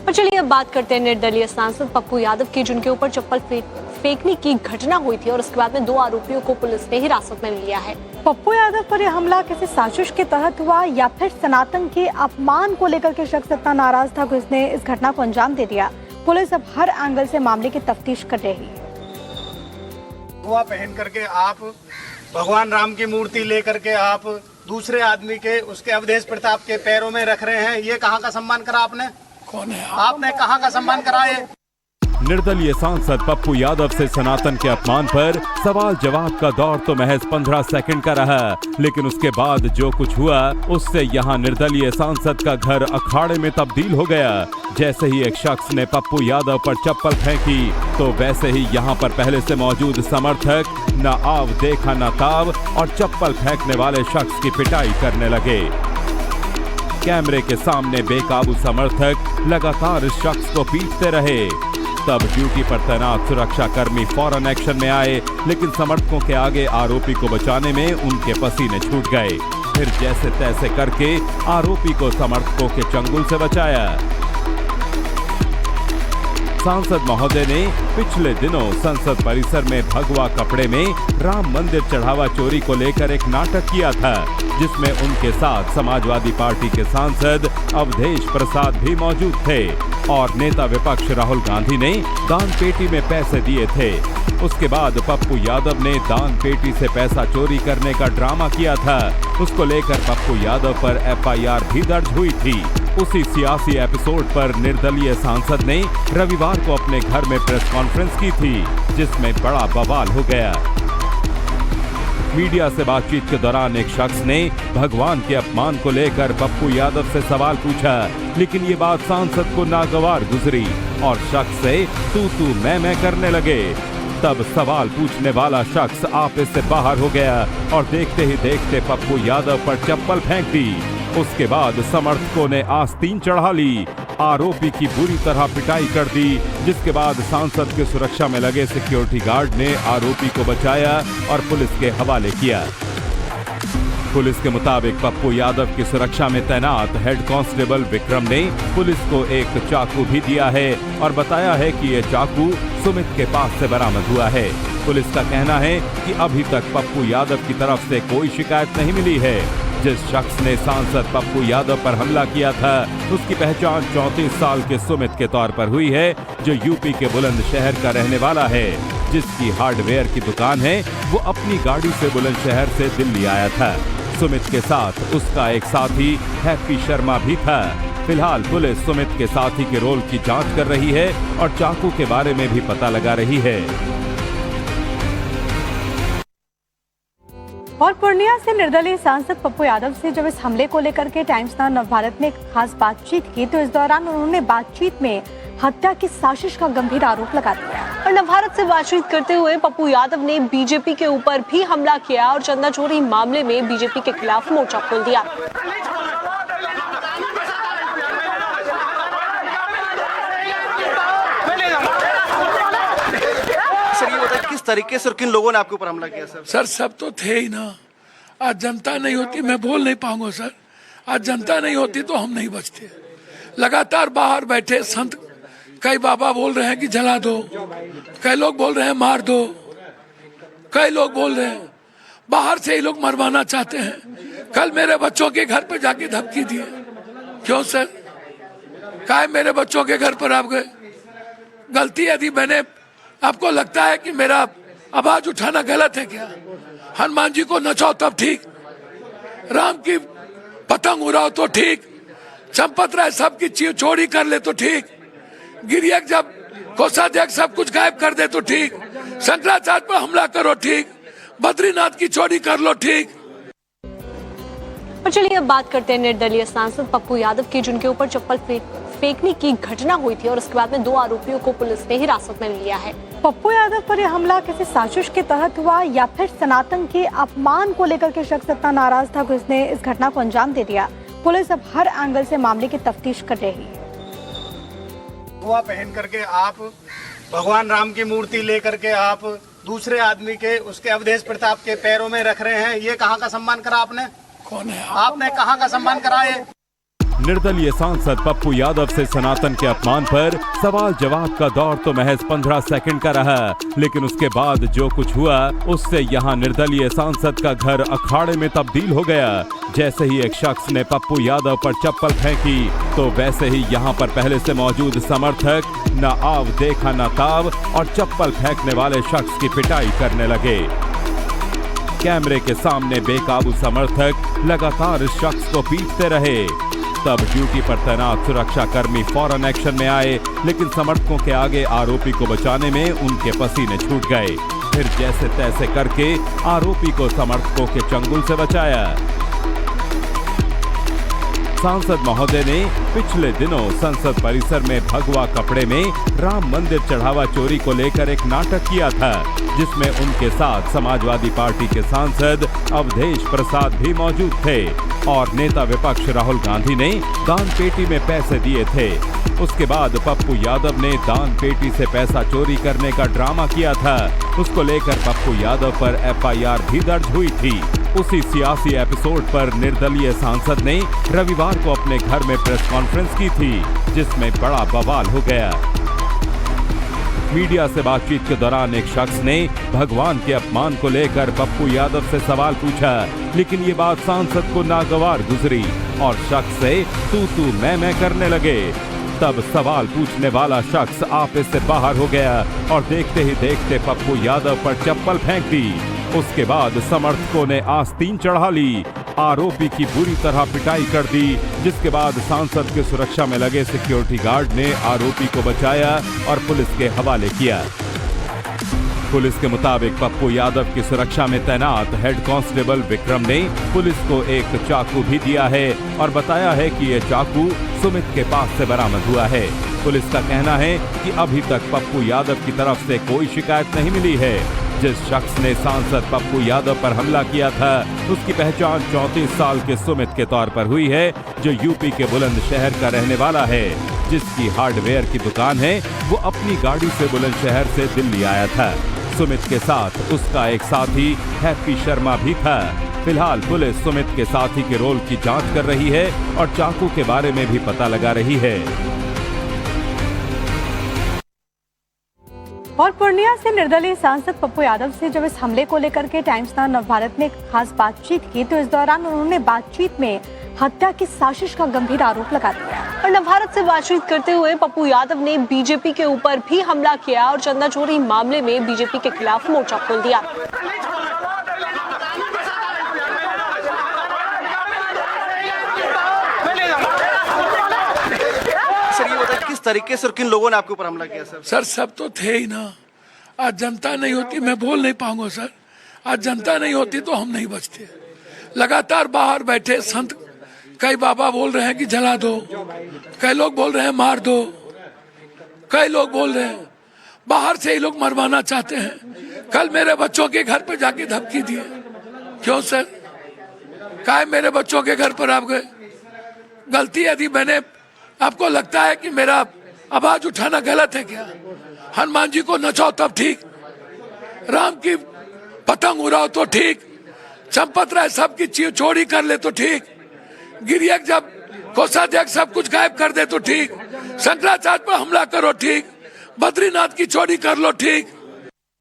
और चलिए अब बात करते हैं निर्दलीय सांसद पप्पू यादव की, जिनके ऊपर चप्पल फेंकने की घटना हुई थी और उसके बाद में 2 आरोपियों को पुलिस ने हिरासत में लिया है। पप्पू यादव पर यह हमला किसी साजिश के तहत हुआ या फिर सनातन के अपमान को लेकर के शख्स इतना नाराज था कि उसने इस घटना को अंजाम दे दिया। पुलिस अब हर एंगल से मामले की तफ्तीश कर रही है। पहन करके आप भगवान राम की मूर्ति लेकर के आप दूसरे आदमी के उसके अवधेश प्रताप के पैरों में रख रहे हैं, ये कहाँ का सम्मान करा आपने? कौन है आपने कहाँ का सम्मान करा? ये निर्दलीय सांसद पप्पू यादव से सनातन के अपमान पर सवाल जवाब का दौर तो महज 15 सेकंड का रहा, लेकिन उसके बाद जो कुछ हुआ उससे यहां निर्दलीय सांसद का घर अखाड़े में तब्दील हो गया। जैसे ही एक शख्स ने पप्पू यादव पर चप्पल फेंकी तो वैसे ही यहां पर पहले से मौजूद समर्थक न आव देखा न ताव और चप्पल फेंकने वाले शख्स की पिटाई करने लगे। कैमरे के सामने बेकाबू समर्थक लगातार इस शख्स को पीटते रहे। तब ड्यूटी पर तैनात सुरक्षा कर्मी फौरन एक्शन में आए, लेकिन समर्थकों के आगे आरोपी को बचाने में उनके पसीने छूट गए। फिर जैसे तैसे करके आरोपी को समर्थकों के चंगुल से बचाया। सांसद महोदय ने पिछले दिनों संसद परिसर में भगवा कपड़े में राम मंदिर चढ़ावा चोरी को लेकर एक नाटक किया था, जिसमें उनके साथ समाजवादी पार्टी के सांसद अवधेश प्रसाद भी मौजूद थे और नेता विपक्ष राहुल गांधी ने दान पेटी में पैसे दिए थे। उसके बाद पप्पू यादव ने दान पेटी से पैसा चोरी करने का ड्रामा किया था। उसको लेकर पप्पू यादव पर FIR भी दर्ज हुई थी। उसी सियासी एपिसोड पर निर्दलीय सांसद ने रविवार को अपने घर में प्रेस कॉन्फ्रेंस की थी, जिसमें बड़ा बवाल हो गया। मीडिया से बातचीत के दौरान एक शख्स ने भगवान के अपमान को लेकर पप्पू यादव से सवाल पूछा, लेकिन ये बात सांसद को नागवार गुजरी और शख्स से तू मैं करने लगे। तब सवाल पूछने वाला शख्स आपे से बाहर हो गया और देखते ही देखते पप्पू यादव पर चप्पल फेंक दी। उसके बाद समर्थकों ने आस्तीन चढ़ा ली, आरोपी की बुरी तरह पिटाई कर दी, जिसके बाद सांसद की सुरक्षा में लगे सिक्योरिटी गार्ड ने आरोपी को बचाया और पुलिस के हवाले किया। पुलिस के मुताबिक पप्पू यादव की सुरक्षा में तैनात हेड कांस्टेबल विक्रम ने पुलिस को एक चाकू भी दिया है और बताया है कि यह चाकू सुमित के पास से बरामद हुआ है। पुलिस का कहना है कि अभी तक पप्पू यादव की तरफ से कोई शिकायत नहीं मिली है। जिस शख्स ने सांसद पप्पू यादव पर हमला किया था उसकी पहचान 34 साल के सुमित के तौर पर हुई है, जो यूपी के बुलंदशहर का रहने वाला है। जिसकी हार्डवेयर की दुकान है, वो अपनी गाड़ी से बुलंदशहर से दिल्ली आया था। सुमित के साथ उसका एक साथी हैप्पी शर्मा भी था। फिलहाल पुलिस सुमित के साथी के रोल की जांच कर रही है और चाकू के बारे में भी पता लगा रही है। और पूर्णिया से निर्दलीय सांसद पप्पू यादव से जब इस हमले को लेकर के टाइम्स नाउ नवभारत ने खास बातचीत की, तो इस दौरान उन्होंने बातचीत में हत्या की साजिश का गंभीर आरोप लगा दिया। और नवभारत से बातचीत करते हुए पप्पू यादव ने बीजेपी के ऊपर भी हमला किया और चंदा चोरी मामले में बीजेपी के खिलाफ मोर्चा खोल दिया। सर ये बताइए किस तरीके से और किन लोगों ने आपके ऊपर हमला किया? सर सब तो थे ही ना। आज जनता नहीं होती मैं बोल नहीं पाऊंगा सर। आज जनता नहीं होती तो हम नहीं बचते। लगातार बाहर बैठे संत, कई बाबा बोल रहे हैं कि जला दो, कई लोग बोल रहे हैं मार दो, कई लोग बोल रहे हैं बाहर से ही लोग मरवाना चाहते हैं। कल मेरे बच्चों के घर पे जाके धमकी दिए। क्यों सर? काहे मेरे बच्चों के घर पर आप गए? गलती यदि मैंने, आपको लगता है कि मेरा आवाज उठाना गलत है क्या? हनुमान जी को नचाओ तब ठीक, राम की पतंग उड़ाओ तो ठीक, चंपत राय सबकी चोरी कर ले तो ठीक, गिरियक जब कोषाध्यक्ष सब कुछ गायब कर दे तो ठीक, शंकराचार्य पर हमला करो ठीक, बद्रीनाथ की चोरी कर लो ठीक। और चलिए अब बात करते हैं निर्दलीय सांसद पप्पू यादव की, जिनके ऊपर चप्पल फेंकने की घटना हुई थी और उसके बाद में 2 आरोपियों को पुलिस ने हिरासत में लिया है। पप्पू यादव पर यह हमला किसी साजिश के तहत हुआ या फिर सनातन के अपमान को लेकर के शख्स इतना नाराज था कि उसने इस घटना को अंजाम दे दिया। पुलिस अब हर एंगल से मामले की तफ्तीश कर रही है। पहन करके आप भगवान राम की मूर्ति लेकर के आप दूसरे आदमी के उसके अवधेश प्रताप के पैरों में रख रहे हैं, ये कहाँ का सम्मान करा आपने? कौन है आपने कहाँ का सम्मान करा? निर्दलीय सांसद पप्पू यादव से सनातन के अपमान पर सवाल जवाब का दौर तो महज 15 सेकंड का रहा, लेकिन उसके बाद जो कुछ हुआ उससे यहां निर्दलीय सांसद का घर अखाड़े में तब्दील हो गया। जैसे ही एक शख्स ने पप्पू यादव पर चप्पल फेंकी तो वैसे ही यहां पर पहले से मौजूद समर्थक न आव देखा न ताव और चप्पल फेंकने वाले शख्स की पिटाई करने लगे। कैमरे के सामने बेकाबू समर्थक लगातार इस शख्स को पीटते रहे। तब ड्यूटी पर तैनात सुरक्षा कर्मी फौरन एक्शन में आए, लेकिन समर्थकों के आगे आरोपी को बचाने में उनके पसीने छूट गए। फिर जैसे तैसे करके आरोपी को समर्थकों के चंगुल से बचाया। सांसद महोदय ने पिछले दिनों संसद परिसर में भगवा कपड़े में राम मंदिर चढ़ावा चोरी को लेकर एक नाटक किया था, जिसमें उनके साथ समाजवादी पार्टी के सांसद अवधेश प्रसाद भी मौजूद थे और नेता विपक्ष राहुल गांधी ने दान पेटी में पैसे दिए थे। उसके बाद पप्पू यादव ने दान पेटी से पैसा चोरी करने का ड्रामा किया था। उसको लेकर पप्पू यादव पर FIR भी दर्ज हुई थी। उसी सियासी एपिसोड पर निर्दलीय सांसद ने रविवार को अपने घर में प्रेस कॉन्फ्रेंस की थी, जिसमें बड़ा बवाल हो गया। मीडिया से बातचीत के दौरान एक शख्स ने भगवान के अपमान को लेकर पप्पू यादव से सवाल पूछा, लेकिन ये बात सांसद को नागवार गुजरी और शख्स से तू मैं करने लगे। तब सवाल पूछने वाला शख्स आपे से बाहर हो गया और देखते ही देखते पप्पू यादव पर चप्पल फेंक दी। उसके बाद समर्थकों ने आस्तीन चढ़ा ली, आरोपी की बुरी तरह पिटाई कर दी, जिसके बाद सांसद के सुरक्षा में लगे सिक्योरिटी गार्ड ने आरोपी को बचाया और पुलिस के हवाले किया। पुलिस के मुताबिक पप्पू यादव की सुरक्षा में तैनात हेड कांस्टेबल विक्रम ने पुलिस को एक चाकू भी दिया है और बताया है कि यह चाकू सुमित के पास से बरामद हुआ है। पुलिस का कहना है कि अभी तक पप्पू यादव की तरफ से कोई शिकायत नहीं मिली है। जिस शख्स ने सांसद पप्पू यादव पर हमला किया था उसकी पहचान 34 साल के सुमित के तौर पर हुई है, जो यूपी के बुलंदशहर का रहने वाला है। जिसकी हार्डवेयर की दुकान है, वो अपनी गाड़ी से बुलंदशहर से दिल्ली आया था। सुमित के साथ उसका एक साथी हैप्पी शर्मा भी था। फिलहाल पुलिस सुमित के साथी के रोल की जांच कर रही है और चाकू के बारे में भी पता लगा रही है। और पूर्णिया से निर्दलीय सांसद पप्पू यादव से जब इस हमले को लेकर के टाइम्स नाउ नवभारत ने खास बातचीत की, तो इस दौरान उन्होंने बातचीत में हत्या की साजिश का गंभीर आरोप लगा दिया। और नवभारत से बातचीत करते हुए पप्पू यादव ने बीजेपी के ऊपर भी हमला किया और चंदा चोरी मामले में बीजेपी के खिलाफ मोर्चा खोल दिया। सर ये बताइए किस तरीके से और किन लोगों ने आपके ऊपर हमला किया सर? सर सब तो थे ही ना। आज जनता नहीं होती मैं बोल नहीं पाऊंगा सर। आज जनता नहीं होती तो हम नहीं बचते। लगातार बाहर बैठे संत, कई बाबा बोल रहे हैं कि जला दो, कई लोग बोल रहे हैं मार दो, कई लोग बोल रहे हैं बाहर से ही लोग मरवाना चाहते हैं। कल मेरे बच्चों के घर पे जाके धमकी दिए। क्यों सर? काय मेरे बच्चों के घर पर आप गए? गलती यदि मैंने, आपको लगता है कि मेरा आवाज उठाना गलत है क्या? हनुमान जी को नचाओ तब ठीक, राम की पतंग उड़ाओ तो ठीक, चंपत राय सबकी चोरी कर ले तो ठीक, गिरियक जब कोषाध्यक्ष सब कुछ गायब कर दे तो ठीक, शंकराचार्य पर हमला करो ठीक, बद्रीनाथ की चोरी कर लो ठीक,